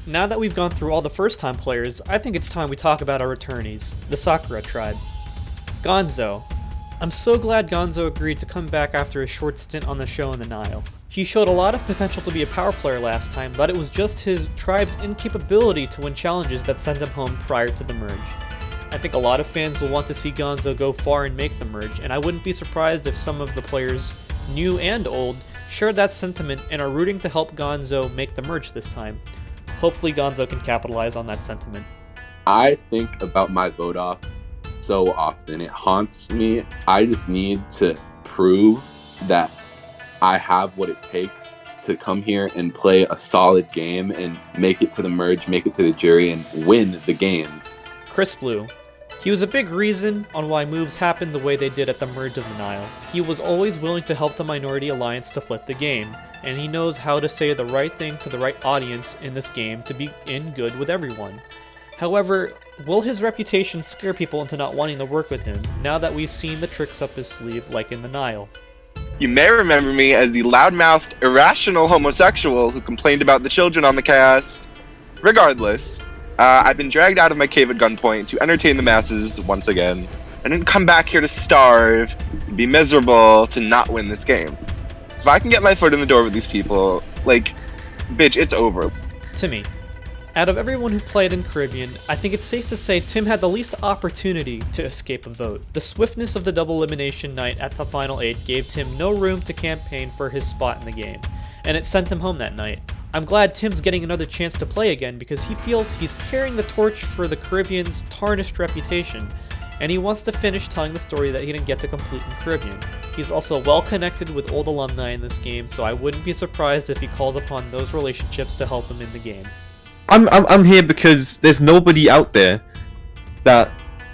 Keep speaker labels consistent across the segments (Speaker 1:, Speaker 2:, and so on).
Speaker 1: Now that we've gone through all the first-time players, I think it's time we talk about our returnees, the Sakura tribe. Gonzo. I'm so glad Gonzo agreed to come back after a short stint on the show in the Nile. He showed a lot of potential to be a power player last time, but it was just his tribe's incapability to win challenges that sent him home prior to the merge. I think a lot of fans will want to see Gonzo go far and make the merge, and I wouldn't be surprised if some of the players, new and old, share that sentiment and are rooting to help Gonzo make the merge this time. Hopefully Gonzo can capitalize on that sentiment.
Speaker 2: I think about my vote off so often. It haunts me. I just need to prove that I have what it takes to come here and play a solid game and make it to the merge, make it to the jury, and win the game.
Speaker 1: Chris Blue. He was a big reason on why moves happened the way they did at the merge of the Nile. He was always willing to help the Minority Alliance to flip the game, and he knows how to say the right thing to the right audience in this game to be in good with everyone. However, will his reputation scare people into not wanting to work with him, now that we've seen the tricks up his sleeve like in the Nile?
Speaker 3: You may remember me as the loudmouthed, irrational homosexual who complained about the children on the cast. Regardless, I've been dragged out of my cave at gunpoint to entertain the masses once again. I didn't come back here to starve, and be miserable to not win this game. If I can get my foot in the door with these people, like, bitch, it's over.
Speaker 1: Timmy. Out of everyone who played in Caribbean, I think it's safe to say Tim had the least opportunity to escape a vote. The swiftness of the double elimination night at the Final 8 gave Tim no room to campaign for his spot in the game, and it sent him home that night. I'm glad Tim's getting another chance to play again because he feels he's carrying the torch for the Caribbean's tarnished reputation, and he wants to finish telling the story that he didn't get to complete in Caribbean. He's also well connected with old alumni in this game, so I wouldn't be surprised if he calls upon those relationships to help him in the game.
Speaker 4: I'm here because there's nobody out there that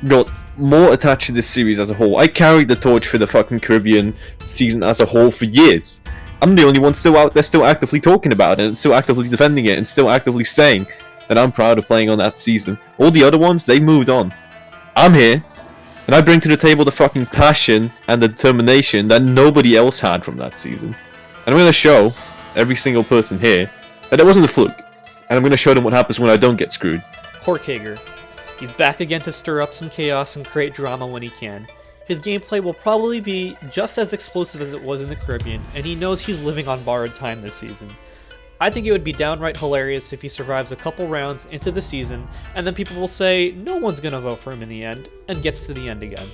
Speaker 4: got more attached to this series as a whole. I carried the torch for the fucking Caribbean season as a whole for years. I'm the only one still out there, still actively talking about it, and still actively defending it, and still actively saying that I'm proud of playing on that season. All the other ones, they moved on. I'm here, and I bring to the table the fucking passion and the determination that nobody else had from that season. And I'm going to show every single person here that it wasn't a fluke. And I'm going to show them what happens when I don't get screwed.
Speaker 1: Kage. He's back again to stir up some chaos and create drama when he can. His gameplay will probably be just as explosive as it was in the Caribbean, and he knows he's living on borrowed time this season. I think it would be downright hilarious if he survives a couple rounds into the season, and then people will say no one's gonna vote for him in the end, and gets to the end again.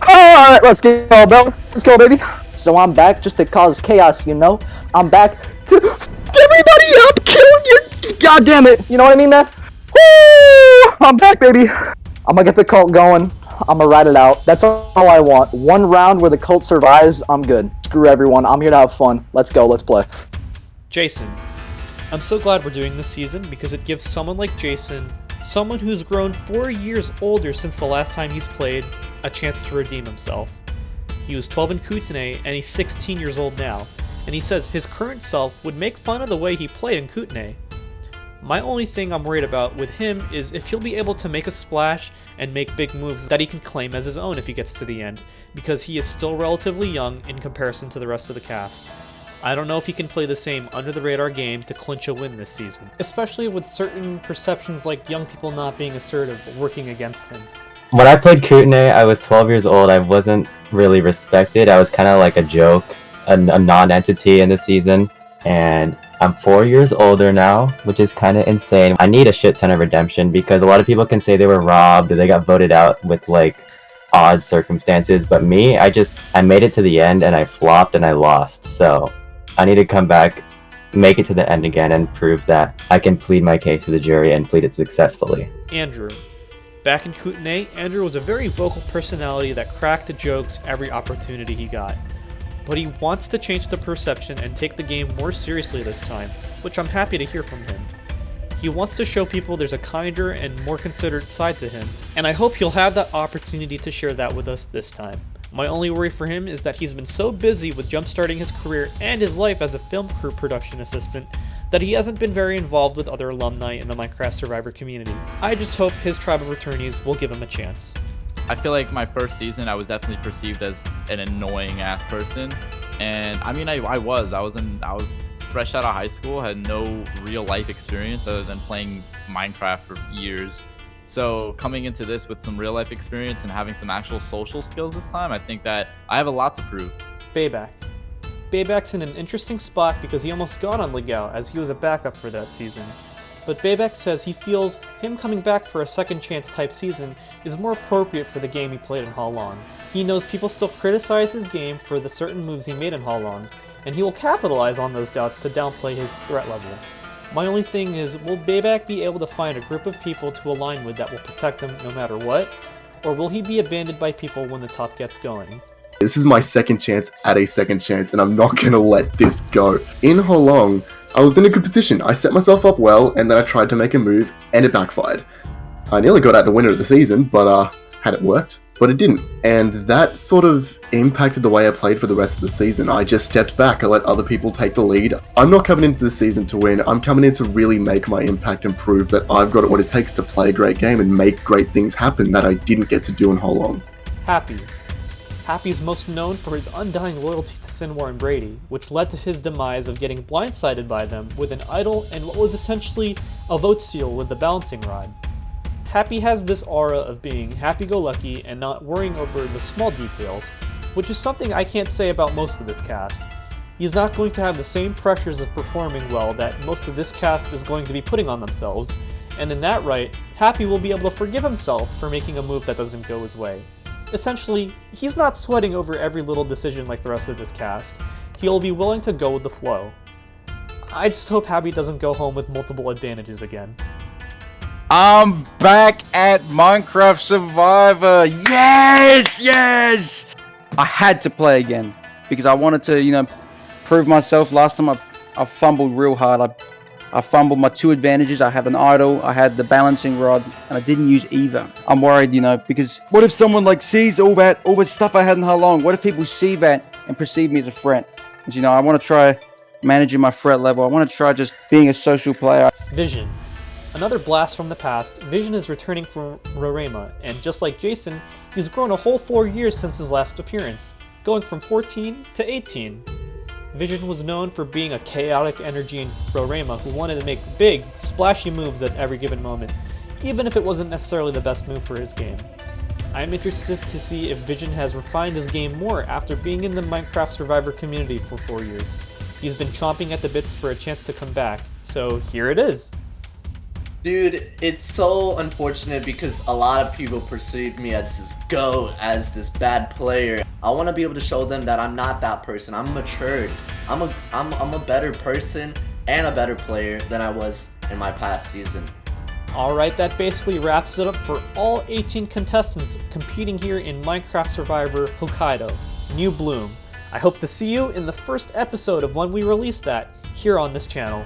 Speaker 5: Alright, let's go, bro. Let's go, baby. So I'm back just to cause chaos, you know? I'm back to everybody up, kill your... God damn it. You know what I mean, man? Woo! I'm back, baby. I'm gonna get the cult going. I'm gonna ride it out. That's all I want. One round where the cult survives, I'm good. Screw everyone. I'm here to have fun. Let's go. Let's play.
Speaker 1: Jason. I'm so glad we're doing this season because it gives someone like Jason, someone who's grown 4 years older since the last time he's played, a chance to redeem himself. He was 12 in Kootenay and he's 16 years old now, and he says his current self would make fun of the way he played in Kootenay. My only thing I'm worried about with him is if he'll be able to make a splash and make big moves that he can claim as his own if he gets to the end, because he is still relatively young in comparison to the rest of the cast. I don't know if he can play the same under-the-radar game to clinch a win this season, especially with certain perceptions like young people not being assertive working against him.
Speaker 6: When I played Kootenay, I was 12 years old. I wasn't really respected. I was kind of like a joke, a non-entity in the season. And I'm 4 years older now, which is kind of insane. I need a shit ton of redemption because a lot of people can say they were robbed or they got voted out with like odd circumstances. But me, I made it to the end and I flopped and I lost. So I need to come back, make it to the end again and prove that I can plead my case to the jury and plead it successfully.
Speaker 1: Andrew. Back in Kootenay, Andrew was a very vocal personality that cracked jokes every opportunity he got. But he wants to change the perception and take the game more seriously this time, which I'm happy to hear from him. He wants to show people there's a kinder and more considerate side to him, and I hope he'll have that opportunity to share that with us this time. My only worry for him is that he's been so busy with jumpstarting his career and his life as a film crew production assistant that he hasn't been very involved with other alumni in the Minecraft Survivor community. I just hope his tribe of returnees will give him a chance.
Speaker 7: I feel like my first season, I was definitely perceived as an annoying ass person, and I mean, I was fresh out of high school, had no real life experience other than playing Minecraft for years. So coming into this with some real life experience and having some actual social skills this time, I think that I have a lot to prove.
Speaker 1: Bayback. Bayback's in an interesting spot because he almost got on Legao as he was a backup for that season. But Bayback says he feels him coming back for a second chance type season is more appropriate for the game he played in Holon. He knows people still criticize his game for the certain moves he made in Holon, and he will capitalize on those doubts to downplay his threat level. My only thing is, will Bayback be able to find a group of people to align with that will protect him no matter what? Or will he be abandoned by people when the tough gets going?
Speaker 8: This is my second chance at a second chance, and I'm not gonna let this go. In Holong, I was in a good position. I set myself up well, and then I tried to make a move, and it backfired. I nearly got out the winner of the season, but had it worked? But it didn't. And that sort of impacted the way I played for the rest of the season. I just stepped back, I let other people take the lead. I'm not coming into this season to win, I'm coming in to really make my impact and prove that I've got what it takes to play a great game and make great things happen that I didn't get to do in Holong.
Speaker 1: Happy. Happy's most known for his undying loyalty to Sinwar and Brady, which led to his demise of getting blindsided by them with an idol and what was essentially a vote steal with the balancing rod. Happy has this aura of being happy-go-lucky and not worrying over the small details, which is something I can't say about most of this cast. He's not going to have the same pressures of performing well that most of this cast is going to be putting on themselves, and in that right, Happy will be able to forgive himself for making a move that doesn't go his way. Essentially, he's not sweating over every little decision like the rest of this cast. He'll be willing to go with the flow. I just hope Happy doesn't go home with multiple advantages again.
Speaker 9: I'm back at Minecraft Survivor. Yes! I had to play again because I wanted to, prove myself. Last time I fumbled real hard. I fumbled my two advantages. I had an idol, I had the balancing rod, and I didn't use either. I'm worried, because what if someone sees all that stuff I had in how long? What if people see that and perceive me as a threat? Because, I want to try managing my threat level. I want to try just being a social player.
Speaker 1: Vision. Another blast from the past, Vision is returning from Rorema, and just like Jason, he's grown a whole 4 years since his last appearance, going from 14 to 18. Vision was known for being a chaotic energy in Rorema who wanted to make big, splashy moves at every given moment, even if it wasn't necessarily the best move for his game. I'm interested to see if Vision has refined his game more after being in the Minecraft Survivor community for 4 years. He's been chomping at the bits for a chance to come back, so here it is.
Speaker 10: Dude, it's so unfortunate because a lot of people perceive me as this GOAT, as this bad player. I want to be able to show them that I'm not that person. I'm matured. I'm a better person and a better player than I was in my past season.
Speaker 1: Alright, that basically wraps it up for all 18 contestants competing here in Minecraft Survivor Hokkaido, New Bloom. I hope to see you in the first episode of when we release that here on this channel.